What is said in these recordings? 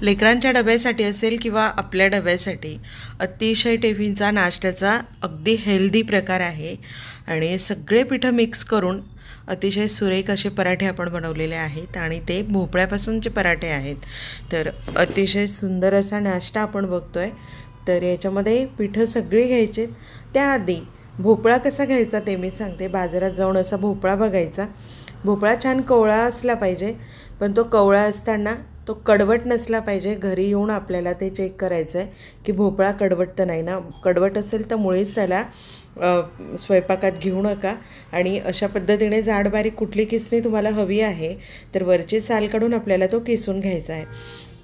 लेकरांच्या डब्यासाठी असेल किंवा आपल्या डब्यासाठी अतिशय टिफिनचा नाश्त्याचा अगदी हेल्दी प्रकार आहे आणि सगळे पिठं मिक्स करून अतिशय सुरेख असे पराठे आपण बनवलेले आहेत आणि ते भोपळ्यापासूनचे पराठे आहेत. तर अतिशय सुंदर असा नाश्ता आपण बघतोय. तर याच्यामध्ये पिठं सगळी घ्यायची. त्याआधी भोपळा कसा घ्यायचा ते मी सांगते. बाजारात जाऊन असा भोपळा बघायचा. भोपळा छान कोवळा असला पाहिजे, पण तो कोवळा असताना तो कडवट नसला पाहिजे. घरी येऊन आपल्याला ते चेक करायचं आहे की भोपळा कडवट तर नाही ना. कडवट असेल तर मुळीच त्याला स्वयंपाकात घेऊ नका. आणि अशा पद्धतीने जाड बारीक कुठली किसणी तुम्हाला हवी आहे तर वरची साल काढून आपल्याला तो किसून घ्यायचा आहे.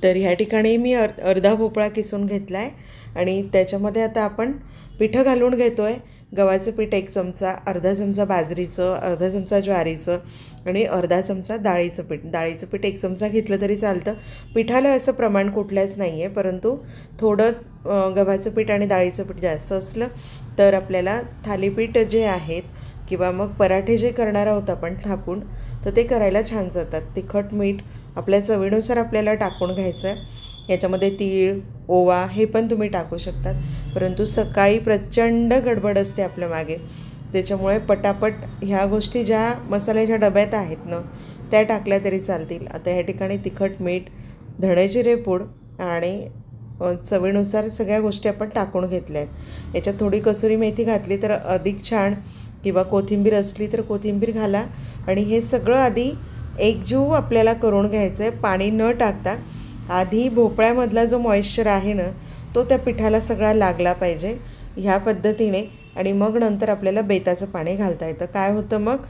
तर ह्या ठिकाणी मी अर्धा भोपळा किसून घेतला आहे आणि त्याच्यामध्ये आता आपण पिठं घालून घेतो आहे. गव्हाचं पीठ 1 चमचा, अर्धा चमचा बाजरीचं, अर्धा चमचा ज्वारीचं आणि अर्धा चमचा डाळीचं पीठ. डाळीचं पीठ 1 चमचा घेतलं तरी चालतं. पिठाला असं प्रमाण कुठलंच नाही आहे, परंतु थोडं गव्हाचं पीठ आणि डाळीचं पीठ जास्त असलं तर आपल्याला थालीपीठ जे आहेत किंवा मग पराठे जे करणार आहोत आपण थापून, तर ते करायला छान जातात. तिखट मीठ आपल्या चवीनुसार आपल्याला टाकून घ्यायचं आहे. याच्यामध्ये तीळ, ओवा हे पण तुम्ही टाकू शकतात, परंतु सकाळी प्रचंड गडबड असते आपल्या मागे, त्याच्यामुळे पटापट ह्या गोष्टी ज्या मसाल्याच्या डब्यात आहेत ना त्या टाकल्या तरी चालतील. आता ह्या ठिकाणी तिखट मीठ, धणे जिरे पूड आणि चवीनुसार सगळ्या गोष्टी आपण टाकून घेतल्या आहेत. याच्यात थोडी कसुरी मेथी घातली तर अधिक छान, किंवा कोथिंबीर असली तर कोथिंबीर घाला. आणि हे सगळं आधी एकजीव आपल्याला करून घ्यायचं आहे, पाणी न टाकता. आधी भोपळ्यामधला जो मॉइश्चर आहे ना तो त्या पिठाला सगळा लागला पाहिजे ह्या पद्धतीने. आणि मग नंतर आपल्याला बेताचं पाणी घालता येतं. काय होतं मग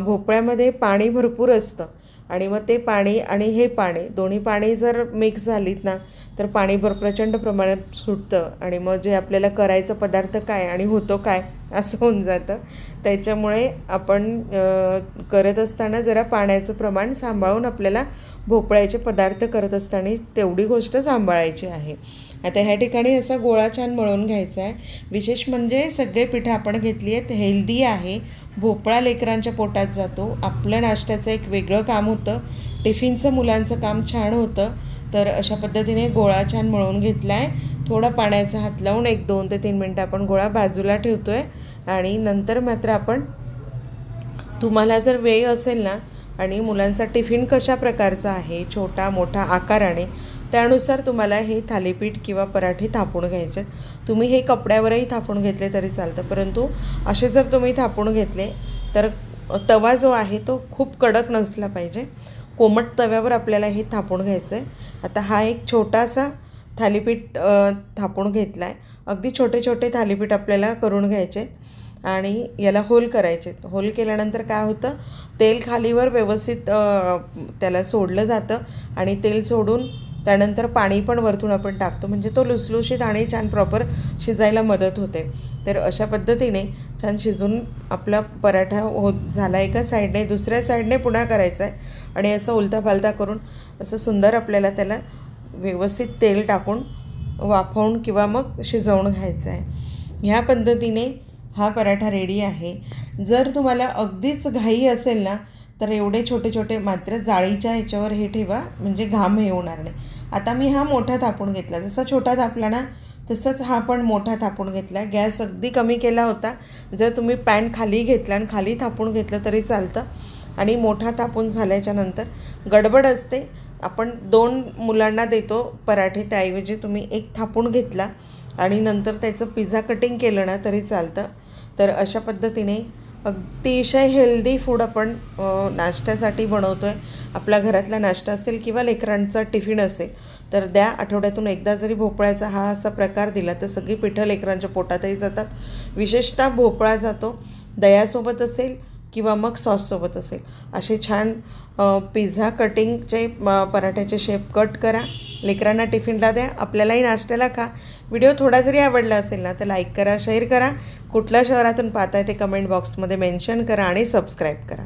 भोपळ्यामध्ये पाणी भरपूर असतं आणि मग ते पाणी आणि हे पाणी दोन्ही पाणी जर मिक्स झालीत ना तर पाणी प्रचंड प्रमाणात सुटतं आणि मग जे आपल्याला करायचं पदार्थ काय आणि होतो काय असं होऊन जातं. त्याच्यामुळे आपण करत असताना जरा पाण्याचं प्रमाण सांभाळून आपल्याला भोपळ्याचे पदार्थ करत असताना तेवढी गोष्ट सांभाळायची आहे. आता ह्या ठिकाणी असा गोळा छान मळून घ्यायचा आहे. विशेष म्हणजे सगळे पिठं आपण घेतली आहेत, हेल्दी आहे. भोपळा लेकरांच्या पोटात जातो. आपलं नाश्त्याचं एक वेगळं काम होतं, टिफिनचं मुलांचं काम छान होतं. तर अशा पद्धतीने गोळा छान मळून घेतला आहे. थोडा पाण्याचा हात लावून 1-2 ते 3 मिनटं आपण गोळा बाजूला ठेवतो आहे. आणि नंतर मात्र आपण, तुम्हाला जर वेळ असेल ना आणि मुलांचा टिफिन कशा प्रकारचा आहे, छोटा मोठा आकाराने, त्यानुसार तुम्हाला हे थालीपीठ किंवा पराठे थापून घ्यायचे. तुम्ही हे कपड्यावरही थापून घेतले तरी चालतं, परंतु असे जर तुम्ही थापून घेतले तर तवा जो आहे तो खूप कडक नसला पाहिजे. कोमट तव्यावर आपल्याला हे थापून घ्यायचं आहे. आता हा एक छोटासा थालीपीठ थापून घेतला आहे. अगदी छोटे छोटे थालीपीठ आपल्याला करून घ्यायचे आणि याला होल करायचे. होल केल्यानंतर काय होतं, तेल खालीवर व्यवस्थित त्याला सोडलं जातं आणि तेल सोडून त्यानंतर पाणी पण वरतून आपण टाकतो, म्हणजे तो लुसलुशीत आणि छान प्रॉपर शिजायला मदत होते. तर अशा पद्धतीने छान शिजून आपला पराठा झाला एका साईडने, दुसऱ्या साईडने पुन्हा करायचा आहे आणि असं उलटा पालटा करून असं सुंदर आपल्याला त्याला व्यवस्थित तेल टाकून वाफवून किंवा मग शिजवून घ्यायचं आहे. ह्या पद्धतीने हा पराठा रेडी आहे. जर तुम्हाला अगदीच घाई असेल ना तर एवढे छोटे छोटे, मात्र जाळीच्या ह्याच्यावर हे ठेवा म्हणजे घाम हे होणार नाही. आता मी हा मोठा थापून घेतला, जसा छोटा थापला ना तसंच हा पण मोठा थापून घेतला. गॅस अगदी कमी केला होता. जर तुम्ही पॅन खाली घेतला आणि खाली थापून घेतलं तरी चालतं. आणि मोठा थापून झाल्याच्या नंतर गडबड असते, आपण 2 मुलांना देतो पराठे, त्याऐवजी तुम्ही 1 थापून घेतला आणि नंतर त्याचं पिझ्झा कटिंग केलं ना तरी चालतं. तर अशा पद्धतीने अतिशय हेल्दी फूड आपण नाश्त्यासाठी बनवतो आहे. आपल्या घरातला नाश्ता असेल किंवा लेकरांचा टिफिन असेल तर द्या. आठवड्यातून एकदा जरी भोपळ्याचा हा असा प्रकार दिला तर सगळी पिठं लेकरांच्या पोटातही जातात. विशेषतः भोपळा जातो. दह्यासोबत असेल किंवा मग सॉससोबत असेल, असे छान पिझ्झा कटिंगचे पराठ्याचे शेप कट करा, लेकरांना टिफिनला द्या, आपल्यालाही नाश्त्याला खा. व्हिडिओ थोडा जरी आवडला असेल ना तर लाईक करा, शेअर करा. कुठल्या शहरातून पाहताय ते कमेंट बॉक्समध्ये मेन्शन करा आणि सबस्क्राईब करा.